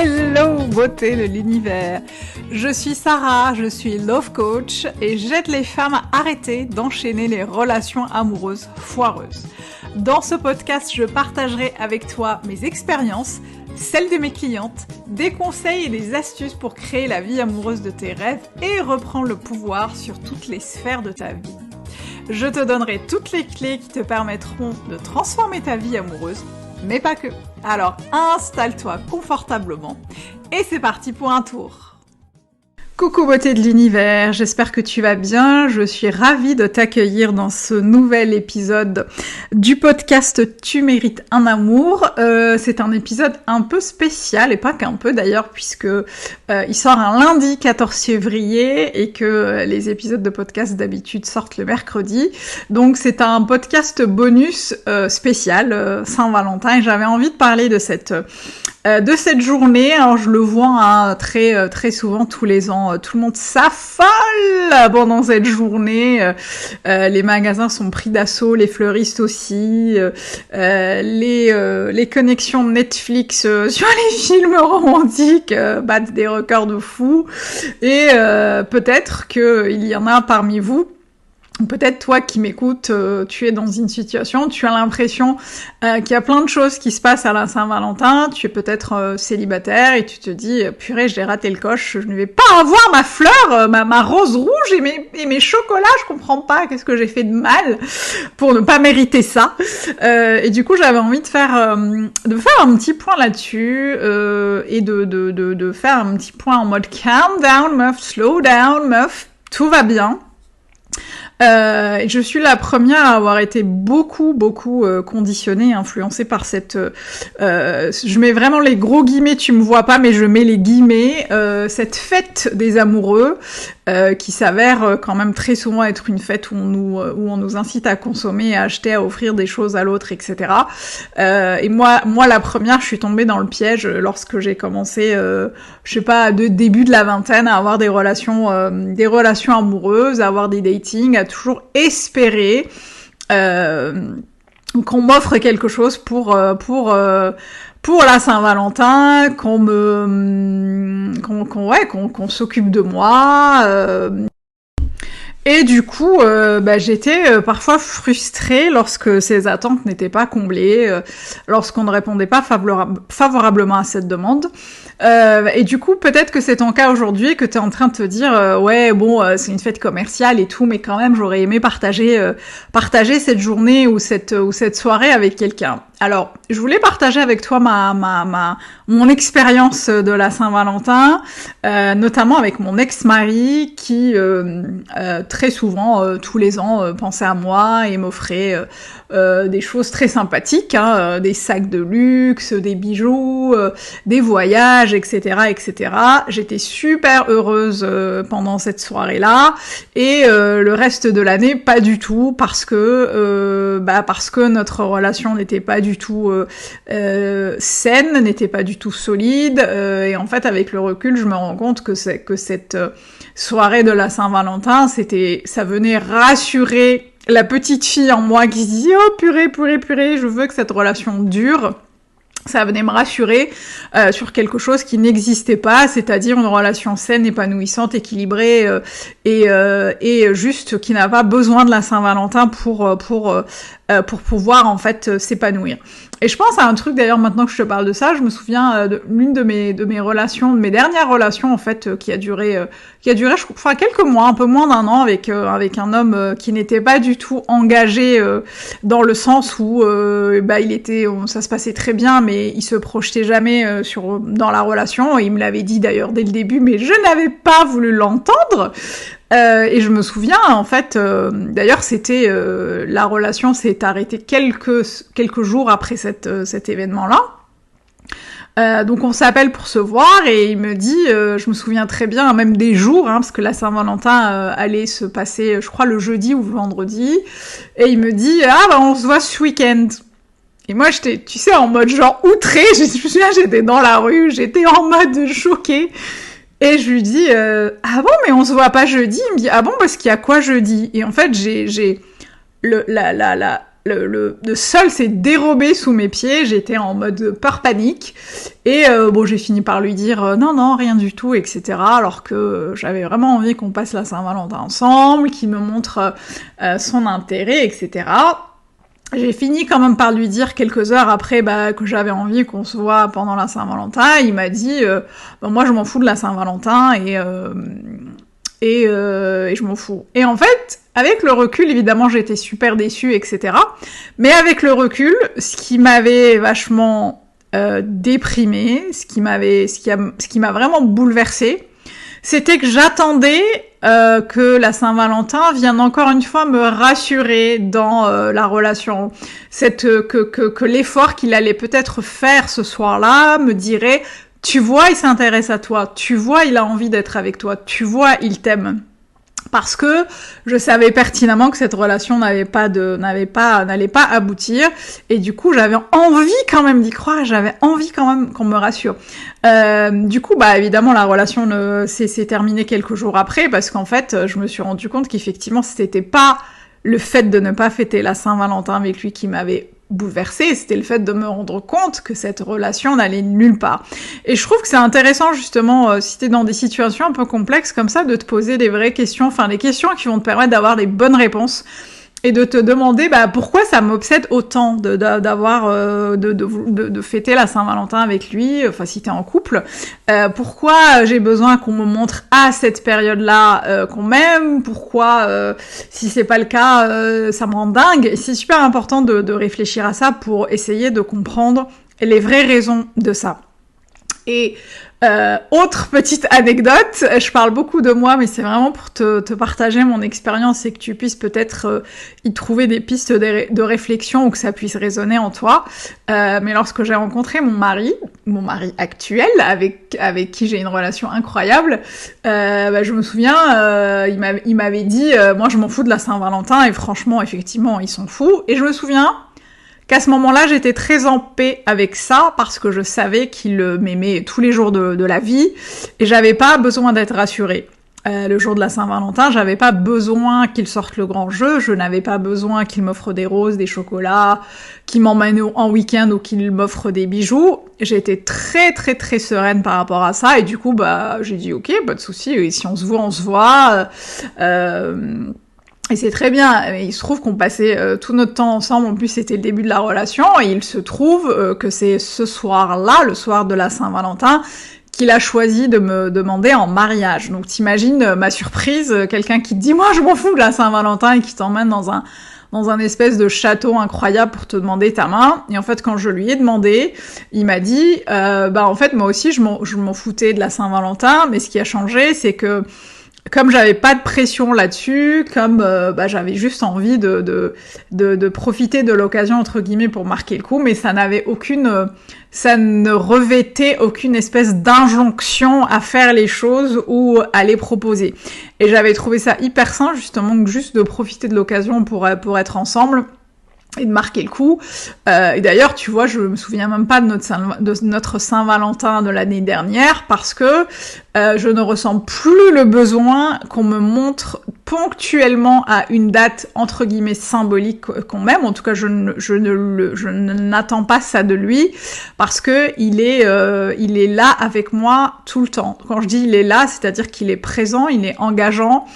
Hello beauté de l'univers. Je suis Sarah, je suis love coach et j'aide les femmes à arrêter d'enchaîner les relations amoureuses foireuses. Dans ce podcast, je partagerai avec toi mes expériences, celles de mes clientes, des conseils et des astuces pour créer la vie amoureuse de tes rêves et reprendre le pouvoir sur toutes les sphères de ta vie. Je te donnerai toutes les clés qui te permettront de transformer ta vie amoureuse, mais pas que. Alors installe-toi confortablement et c'est parti pour un tour. Coucou beauté de l'univers, j'espère que tu vas bien, je suis ravie de t'accueillir dans ce nouvel épisode du podcast Tu mérites un amour. C'est un épisode un peu spécial, et pas qu'un peu d'ailleurs, puisque il sort un lundi 14 février et que les épisodes de podcast d'habitude sortent le mercredi. Donc c'est un podcast bonus spécial Saint-Valentin et j'avais envie de parler de cette journée. Alors je le vois très souvent tous les ans, tout le monde s'affole pendant cette journée. Les magasins sont pris d'assaut, les fleuristes aussi, les connexions Netflix sur les films romantiques battent des records de fou. Et peut-être qu'il y en a parmi vous. Peut-être toi qui m'écoutes, tu es dans une situation, tu as l'impression qu'il y a plein de choses qui se passent à la Saint-Valentin, tu es peut-être célibataire et tu te dis « Purée, j'ai raté le coche, je ne vais pas avoir ma fleur, ma rose rouge et mes chocolats, je comprends pas, qu'est-ce que j'ai fait de mal pour ne pas mériter ça ?» Et du coup, j'avais envie de faire un petit point là-dessus et de faire un petit point en mode « Calm down, meuf, slow down, meuf, tout va bien ». Je suis la première à avoir été beaucoup conditionnée, influencée par cette... je mets vraiment les gros guillemets, tu me vois pas, mais je mets les guillemets, cette fête des amoureux, qui s'avère quand même très souvent être une fête où on nous incite à consommer, à acheter, à offrir des choses à l'autre, etc. Et moi la première, je suis tombée dans le piège lorsque j'ai commencé, je sais pas, début de la vingtaine, à avoir des relations amoureuses, à avoir des datings, à toujours espérer qu'on m'offre quelque chose pour la Saint-Valentin, qu'on s'occupe de moi. Et du coup, j'étais parfois frustrée lorsque ces attentes n'étaient pas comblées, lorsqu'on ne répondait pas favorablement à cette demande. Et du coup, peut-être que c'est ton cas aujourd'hui, que t'es en train de te dire c'est une fête commerciale et tout, mais quand même j'aurais aimé partager cette journée ou cette soirée avec quelqu'un. Alors, je voulais partager avec toi mon expérience de la Saint-Valentin, notamment avec mon ex-mari qui très souvent, tous les ans, pensait à moi et m'offrait des choses très sympathiques, des sacs de luxe, des bijoux, des voyages, etc., etc. J'étais super heureuse pendant cette soirée-là et le reste de l'année pas du tout parce que notre relation n'était pas du tout saine, n'était pas du tout solide et en fait avec le recul je me rends compte que cette soirée de la Saint-Valentin ça venait rassurer la petite fille en moi qui se dit « Oh purée, je veux que cette relation dure ». Ça venait me rassurer sur quelque chose qui n'existait pas, c'est-à-dire une relation saine, épanouissante, équilibrée et juste qui n'a pas besoin de la Saint-Valentin pour pouvoir en fait s'épanouir. Et je pense à un truc d'ailleurs maintenant que je te parle de ça, je me souviens de l'une de mes dernières relations en fait qui a duré je crois quelques mois, un peu moins d'un an avec un homme qui n'était pas du tout engagé dans le sens où ça se passait très bien mais il se projetait jamais dans la relation et il me l'avait dit d'ailleurs dès le début mais je n'avais pas voulu l'entendre. Et je me souviens, en fait, d'ailleurs, la relation s'est arrêtée quelques jours après cet événement-là. Donc on s'appelle pour se voir et il me dit, je me souviens très bien, même des jours, parce que la Saint-Valentin allait se passer, je crois, le jeudi ou le vendredi, et il me dit, on se voit ce week-end. Et moi, j'étais, tu sais, en mode genre outrée, je me souviens, j'étais dans la rue, j'étais en mode choquée. Et je lui dis ah bon mais on se voit pas jeudi. Il me dit ah bon parce qu'il y a quoi jeudi. Et en fait j'ai le sol s'est dérobé sous mes pieds, j'étais en mode peur panique, et bon, j'ai fini par lui dire non, rien du tout, etc., alors que j'avais vraiment envie qu'on passe la Saint-Valentin ensemble, qu'il me montre son intérêt, etc. J'ai fini quand même par lui dire quelques heures après que j'avais envie qu'on se voit pendant la Saint-Valentin. Il m'a dit moi je m'en fous de la Saint-Valentin et je m'en fous. Et en fait, avec le recul, évidemment, j'étais super déçue, etc. Mais avec le recul, ce qui m'avait vachement déprimée, ce qui m'a vraiment bouleversée, c'était que j'attendais que la Saint-Valentin vienne encore une fois me rassurer dans la relation. Que l'effort qu'il allait peut-être faire ce soir-là me dirait « Tu vois, il s'intéresse à toi. Tu vois, il a envie d'être avec toi. Tu vois, il t'aime. » Parce que je savais pertinemment que cette relation n'allait pas aboutir, et du coup j'avais envie quand même d'y croire, j'avais envie quand même qu'on me rassure. Du coup, évidemment la relation s'est terminée quelques jours après, parce qu'en fait je me suis rendu compte qu'effectivement c'était pas le fait de ne pas fêter la Saint-Valentin avec lui qui m'avait bouleversée, c'était le fait de me rendre compte que cette relation n'allait nulle part. Et je trouve que c'est intéressant justement, si t'es dans des situations un peu complexes comme ça, de te poser des vraies questions, enfin des questions qui vont te permettre d'avoir les bonnes réponses, et de te demander pourquoi ça m'obsède autant de fêter la Saint-Valentin avec lui, enfin si t'es en couple, pourquoi j'ai besoin qu'on me montre à cette période-là qu'on m'aime, pourquoi si c'est pas le cas ça me rend dingue. Et c'est super important de réfléchir à ça pour essayer de comprendre les vraies raisons de ça. Et autre petite anecdote, je parle beaucoup de moi, mais c'est vraiment pour te partager mon expérience et que tu puisses peut-être y trouver des pistes de réflexion ou que ça puisse résonner en toi. Mais lorsque j'ai rencontré mon mari actuel, avec qui j'ai une relation incroyable, je me souviens, il m'avait dit moi je m'en fous de la Saint-Valentin, et franchement, effectivement, ils sont fous. Et je me souviens qu'à ce moment-là, j'étais très en paix avec ça, parce que je savais qu'il m'aimait tous les jours de la vie, et j'avais pas besoin d'être rassurée. Le jour de la Saint-Valentin, j'avais pas besoin qu'il sorte le grand jeu, je n'avais pas besoin qu'il m'offre des roses, des chocolats, qu'il m'emmène en week-end ou qu'il m'offre des bijoux. J'étais très très très sereine par rapport à ça, et du coup, j'ai dit ok, pas de souci, et si on se voit, on se voit. Et c'est très bien, il se trouve qu'on passait tout notre temps ensemble, en plus c'était le début de la relation, et il se trouve que c'est ce soir-là, le soir de la Saint-Valentin, qu'il a choisi de me demander en mariage. Donc t'imagines ma surprise, quelqu'un qui te dit « Moi je m'en fous de la Saint-Valentin » et qui t'emmène dans un espèce de château incroyable pour te demander ta main. Et en fait, quand je lui ai demandé, il m'a dit en fait, moi aussi, je m'en foutais de la Saint-Valentin, mais ce qui a changé, c'est que comme j'avais pas de pression là-dessus, comme j'avais juste envie de profiter de l'occasion entre guillemets pour marquer le coup, mais ça ne revêtait aucune espèce d'injonction à faire les choses ou à les proposer. Et j'avais trouvé ça hyper sain justement, juste de profiter de l'occasion pour être ensemble et de marquer le coup. Et d'ailleurs, tu vois, je me souviens même pas de notre Saint-Valentin de l'année dernière, parce que je ne ressens plus le besoin qu'on me montre ponctuellement à une date entre guillemets symbolique qu'on m'aime. En tout cas, je n'attends pas ça de lui, parce que il est là avec moi tout le temps. Quand je dis il est là, c'est-à-dire qu'il est présent, il est engageant.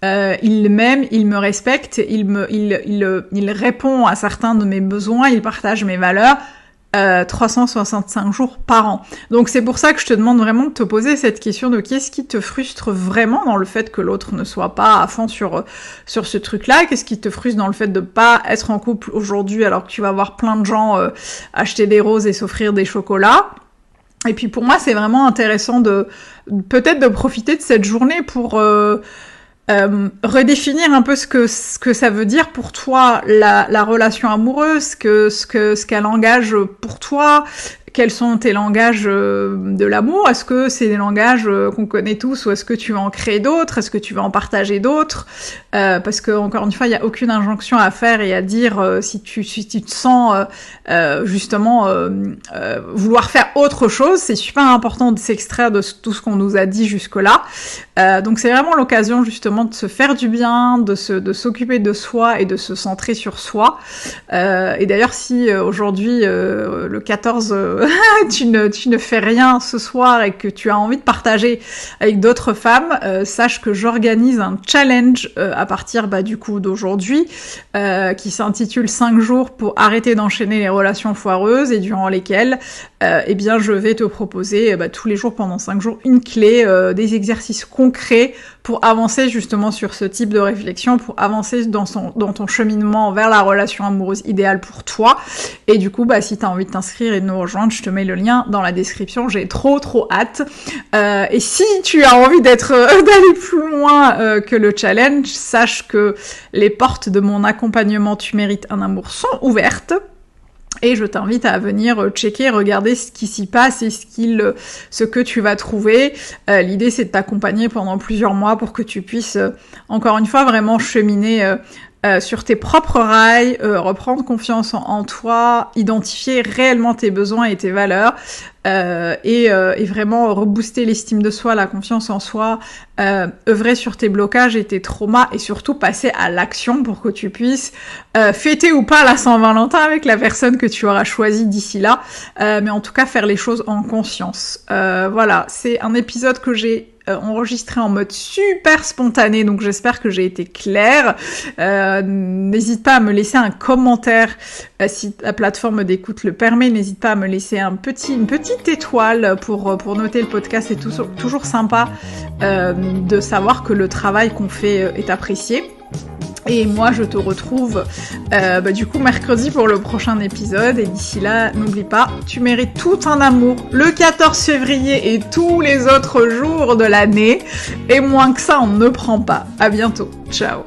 Il m'aime, il me respecte, il répond à certains de mes besoins, il partage mes valeurs 365 jours par an. Donc c'est pour ça que je te demande vraiment de te poser cette question de qu'est-ce qui te frustre vraiment dans le fait que l'autre ne soit pas à fond sur ce truc-là, qu'est-ce qui te frustre dans le fait de pas être en couple aujourd'hui alors que tu vas voir plein de gens acheter des roses et s'offrir des chocolats. Et puis pour moi c'est vraiment intéressant peut-être de profiter de cette journée pour redéfinir un peu ce que ça veut dire pour toi la relation amoureuse, ce qu'elle engage pour toi, quels sont tes langages de l'amour? Est-ce que c'est des langages qu'on connaît tous ou est-ce que tu veux en créer d'autres? Est-ce que tu veux en partager d'autres? Parce que encore une fois, il n'y a aucune injonction à faire et à dire si tu te sens justement vouloir faire autre chose. C'est super important de s'extraire de tout ce qu'on nous a dit jusque-là. Donc c'est vraiment l'occasion justement de se faire du bien, de s'occuper de soi et de se centrer sur soi. Et d'ailleurs, si aujourd'hui, le 14, tu ne fais rien ce soir et que tu as envie de partager avec d'autres femmes, sache que j'organise un challenge à partir du coup d'aujourd'hui qui s'intitule 5 jours pour arrêter d'enchaîner les relations foireuses et durant lesquelles eh bien je vais te proposer tous les jours pendant 5 jours une clé, des exercices concrets pour avancer justement sur ce type de réflexion, pour avancer dans ton cheminement vers la relation amoureuse idéale pour toi. Et du coup, si t'as envie de t'inscrire et de nous rejoindre, je te mets le lien dans la description. J'ai trop hâte. Et si tu as envie d'aller plus loin que le challenge, sache que les portes de mon accompagnement Tu mérites un amour sont ouvertes. Et je t'invite à venir checker, regarder ce qui s'y passe et ce que tu vas trouver. L'idée, c'est de t'accompagner pendant plusieurs mois pour que tu puisses, encore une fois, vraiment cheminer sur tes propres rails, reprendre confiance en toi, identifier réellement tes besoins et tes valeurs, et vraiment rebooster l'estime de soi, la confiance en soi, œuvrer sur tes blocages et tes traumas, et surtout passer à l'action pour que tu puisses fêter ou pas la Saint-Valentin avec la personne que tu auras choisie d'ici là, mais en tout cas faire les choses en conscience. Voilà, c'est un épisode que j'ai enregistré en mode super spontané, donc j'espère que j'ai été claire. N'hésite pas à me laisser un commentaire si la plateforme d'écoute le permet. N'hésite pas à me laisser une petite étoile pour noter le podcast. C'est toujours sympa de savoir que le travail qu'on fait est apprécié. Et moi, je te retrouve du coup mercredi pour le prochain épisode. Et d'ici là, n'oublie pas, tu mérites tout un amour le 14 février et tous les autres jours de l'année. Et moins que ça, on ne prend pas. À bientôt. Ciao.